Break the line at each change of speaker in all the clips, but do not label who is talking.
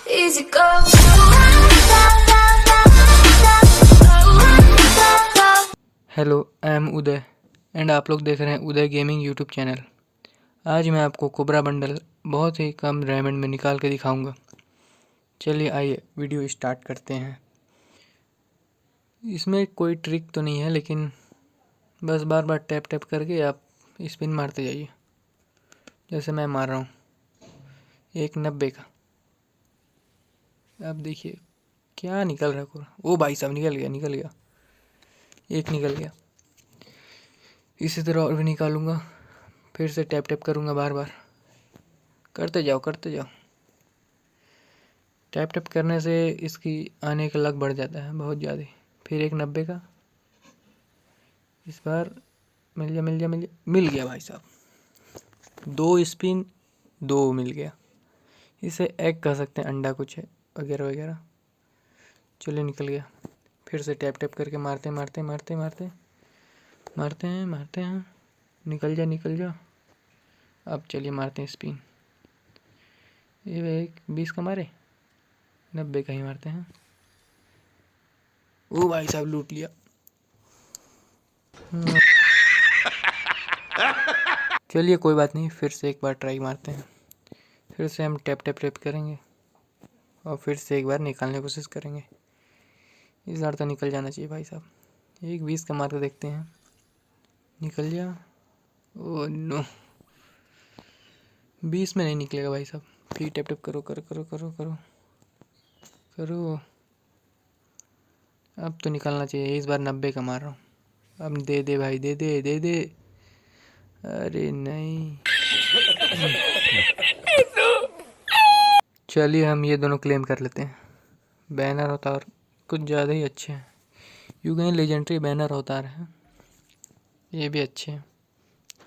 Easy go.
Hello, I am Uday and आप लोग देख रहे हैं उदय गेमिंग यूट्यूब चैनल। आज मैं आपको कोबरा बंडल बहुत ही कम डायमंड में निकाल के दिखाऊंगा। चलिए आइए वीडियो स्टार्ट करते हैं। इसमें कोई ट्रिक तो नहीं है, लेकिन बस बार बार टैप टैप करके आप स्पिन मारते जाइए। जैसे मैं मार रहा हूँ 190 का। अब देखिए क्या निकल रहा है कोबरा। ओ भाई साहब, निकल गया एक निकल गया। इसी तरह और भी निकालूंगा। फिर से टैप टैप करूंगा, बार बार करते जाओ। टैप टैप करने से इसकी आने का लक बढ़ जाता है बहुत ज़्यादा। फिर 190 का। इस बार मिल गया भाई साहब। 2 स्पिन 2 मिल गया। इसे एग कह सकते हैं, अंडा कुछ है वगैरह वगैरह। चलिए निकल गया। फिर से टैप टैप करके मारते हैं। निकल जा। अब चलिए मारते हैं स्पिन। ये 20 का मारे, 90 का ही मारते हैं। ओ भाई साहब, लूट लिया। चलिए कोई बात नहीं, फिर से एक बार ट्राई मारते हैं। फिर से हम टैप टैप टैप करेंगे और फिर से एक बार निकालने की कोशिश करेंगे। इस बार तो निकल जाना चाहिए भाई साहब। 20 का मार के देखते हैं। निकल जा। ओ नो, 20 में नहीं निकलेगा भाई साहब। फिर टैप टैप करो। अब तो निकलना चाहिए। इस बार 90 का मार रहा हूँ। अब दे भाई, दे। अरे नहीं। चलिए हम ये दोनों क्लेम कर लेते हैं। बैनर होता और कुछ ज़्यादा ही अच्छे हैं। यूगेन लेजेंडरी बैनर होता रहे हैं, ये भी अच्छे हैं।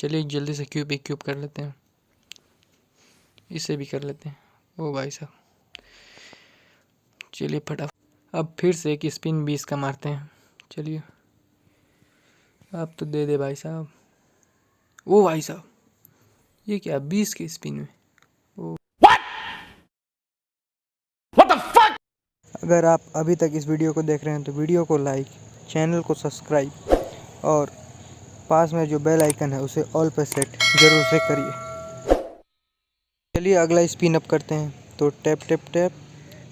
चलिए जल्दी से क्यूब कर लेते हैं। इसे भी कर लेते हैं। ओ भाई साहब, चलिए फटाफट। अब फिर से एक स्पिन 20 का मारते हैं। चलिए अब तो दे भाई साहब। ओ भाई साहब, ये क्या 20 के स्पिन में। ओ अगर आप अभी तक इस वीडियो को देख रहे हैं तो वीडियो को लाइक, चैनल को सब्सक्राइब और पास में जो बेल आइकन है उसे ऑल पर सेट जरूर से करिए। चलिए अगला स्पिन अप करते हैं। तो टैप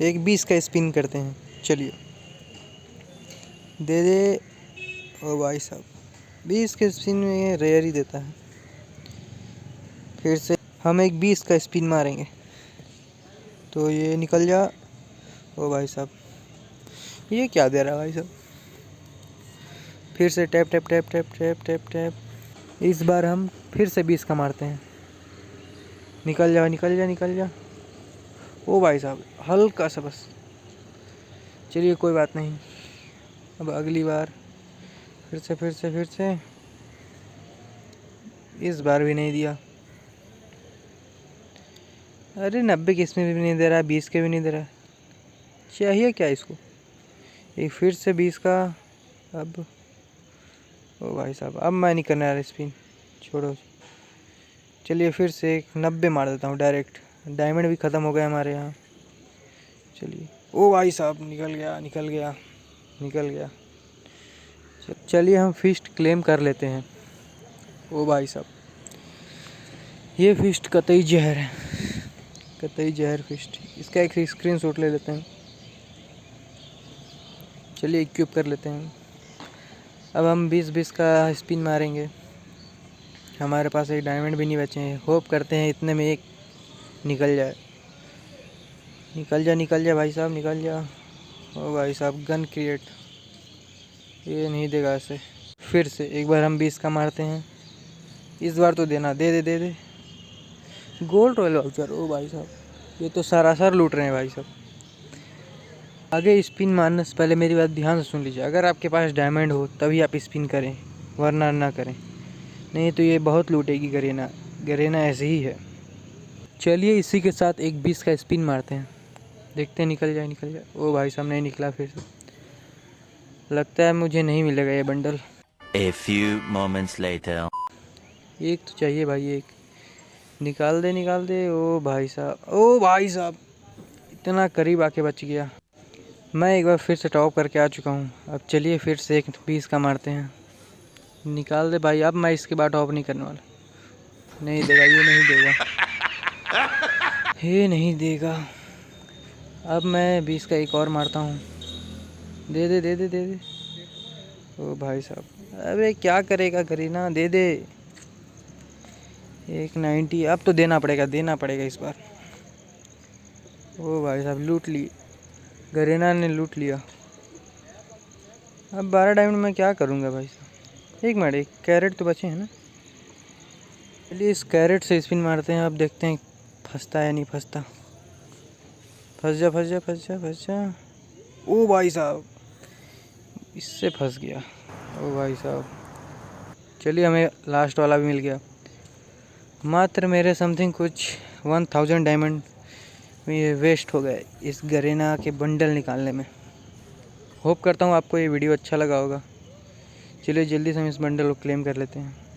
एक 20 का स्पिन करते हैं। चलिए दे। ओ भाई साहब, 20 के स्पिन में ये रेयर ही देता है। फिर से हम एक 20 का स्पिन मारेंगे तो ये निकल जा। ओ भाई साहब, ये क्या दे रहा है भाई साहब। फिर से टैप। इस बार हम फिर से 20 का मारते हैं। निकल जा। ओ भाई साहब, हल्का सा बस। चलिए कोई बात नहीं। अब अगली बार फिर से। इस बार भी नहीं दिया। अरे 90 के इसमें भी नहीं दे रहा, 20 के भी नहीं दे रहा। चाहिए क्या इसको। एक फिर से 20 का। अब ओ भाई साहब, अब मैं नहीं करने वाला स्पिन, छोड़ो। चलिए फिर से एक 90 मार देता हूँ डायरेक्ट। डायमंड भी ख़त्म हो गया हमारे यहाँ। चलिए ओ भाई साहब, निकल गया। चलिए हम फिस्ट क्लेम कर लेते हैं। ओ भाई साहब, ये फिस्ट कतई जहर फिस्ट। इसका एक स्क्रीनशॉट ले लेते हैं। चलिए इक्विप कर लेते हैं। अब हम 20 का स्पिन मारेंगे। हमारे पास एक डायमंड भी नहीं बचे हैं। होप करते हैं इतने में एक निकल जाए। निकल जा भाई साहब, निकल जा। ओ भाई साहब, गन क्रिएट, ये नहीं देगा ऐसे। फिर से एक बार हम 20 का मारते हैं। इस बार तो देना, दे। Gold royal voucher. ओ भाई साहब, ये तो सरासर लूट रहे हैं भाई साहब। आगे स्पिन मारने से पहले मेरी बात ध्यान से सुन लीजिए। अगर आपके पास डायमंड हो तभी आप स्पिन करें, वरना ना करें। नहीं तो ये बहुत लूटेगी। गरेना ऐसे ही है। चलिए इसी के साथ एक 20 का स्पिन मारते हैं। देखते हैं निकल जाए। ओ भाई साहब, नहीं निकला। फिर से लगता है मुझे नहीं मिलेगा ये bundle.
A few moments later.
एक तो चाहिए भाई, एक निकाल दे। ओ भाई साहब, इतना करीब आके बच गया। मैं एक बार फिर से टॉप करके आ चुका हूँ। अब चलिए फिर से एक 20 का मारते हैं। निकाल दे भाई, अब मैं इसके बाद टॉप नहीं करने वाला। नहीं देगा, ये नहीं देगा, ये नहीं देगा। अब मैं 20 का एक और मारता हूँ। दे दे दे दे दे दे। ओ भाई साहब, अबे क्या करेगा करीना, दे दे। 190, अब तो देना पड़ेगा इस बार। ओ भाई साहब, लूट लिए, गरेना ने लूट लिया। अब 12 डायमंड में क्या करूँगा भाई साहब। एक मिनट, एक कैरेट तो बचे हैं ना। चलिए इस कैरेट से स्पिन मारते हैं। अब देखते हैं फंसता है नहीं फंसता। फंस जा फंस जा फंस जा फंस जा। ओ भाई साहब, इससे फंस गया। ओ भाई साहब, चलिए हमें लास्ट वाला भी मिल गया। मात्र मेरे समथिंग कुछ 1000 डायमंड ये वेस्ट हो गए इस गरेना के बंडल निकालने में। होप करता हूँ आपको ये वीडियो अच्छा लगा होगा। चलिए जल्दी से हम इस बंडल को क्लेम कर लेते हैं।